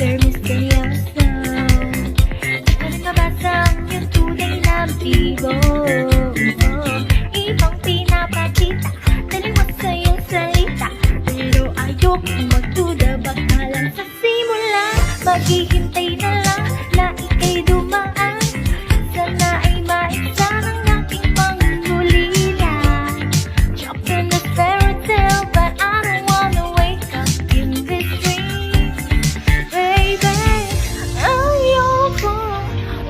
They're mysterious now. Di ka nabasa yung tunay na motibo. Ibang pinapakita, daliwat sa'yong salita. Pero ayokong magduda, baka lang sa simula. Maghihintay na lang na ika'y dumaan. Sana ay maisa ng aking pangulila. Trapped in this fairy tale, but I don't wanna wake up in this dream.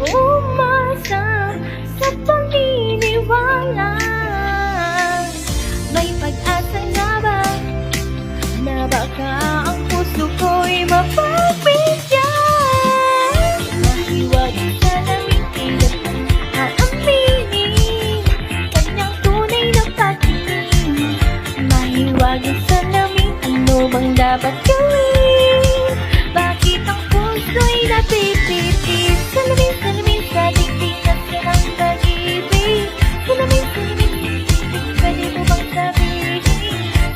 Umasa sa paniniwala. May pag-asa nga ba na baka ang puso ko'y mapagbigyan? Mahiwaga sa lamig, ilan aaminin kanyang tunay na pagtingin. Mahiwaga sa lamig, ano bang dapat gawin? Bakit ang puso'y napipitis? Salamin, salamin sa dingding na silang pag-ibig. Salamin, salamin, pwede mo bang sabihin?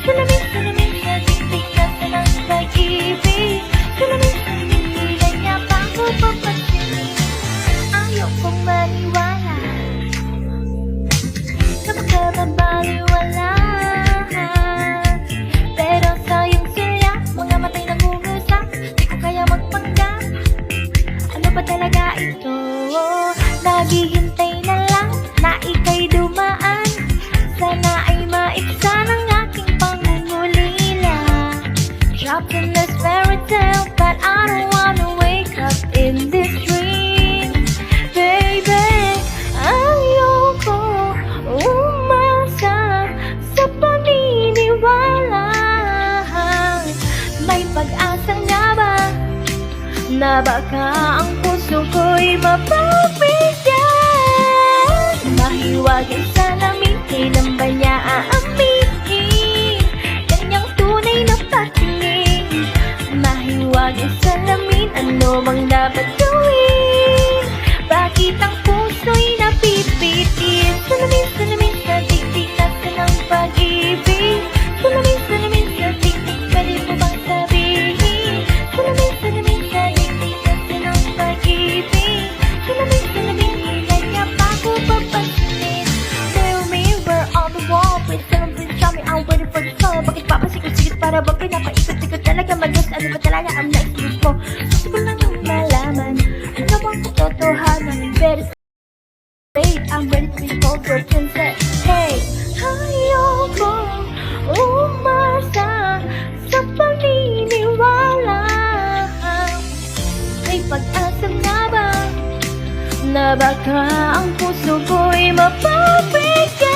Salamin, salamin sa dingding na silang pag-ibig. Salamin, salamin, kailan niya pa ako papansinin? Ayaw kong maniwala na makababaliwala. Pero sa iyong sila, mga matay nag-uusa, di ko kaya magpanggap. Ano ba talaga ito? Naghihintay na lang na ika'y dumaan. Sana ay maiksa ng aking pangungulila. Trapped in this fairy tale, but I don't wanna wake up in this dream. Baby, ayoko umasa sa paniniwala. May pag-asa nga ba na baka ang puso ko'y mapagbigyan? Mahiwagan sa lamig, kailan ba niya aaminin kanyang tunay na pagtingin? Mahiwagan sa lamin, ano bang dapat gawin? Bakit ang puso'y napipitis? Salamin, salamin sa dingding na silang pag-ibig. Salamin, salamin sa dingding, pwede mo bang sabihin? Salamin, salamin sa dingding na silang pag-ibig. Salamin, salamin, kailan niya pa ako papansinin? Tell me we're on the wall, please tell me I'm waiting for the song. Bakit papasikot-sikot para bang pinapaikot-ikot talaga? Mag-guess ano ba talaga ang next move mo? Gusto ko lang yung malaman, ano bang katotohanan? Very straight, I'm ready to be called your princess. Hey, ayoko umasa sa paniniwala. May pag-asa nga ba na baka ang puso ko'y mapagbigyan?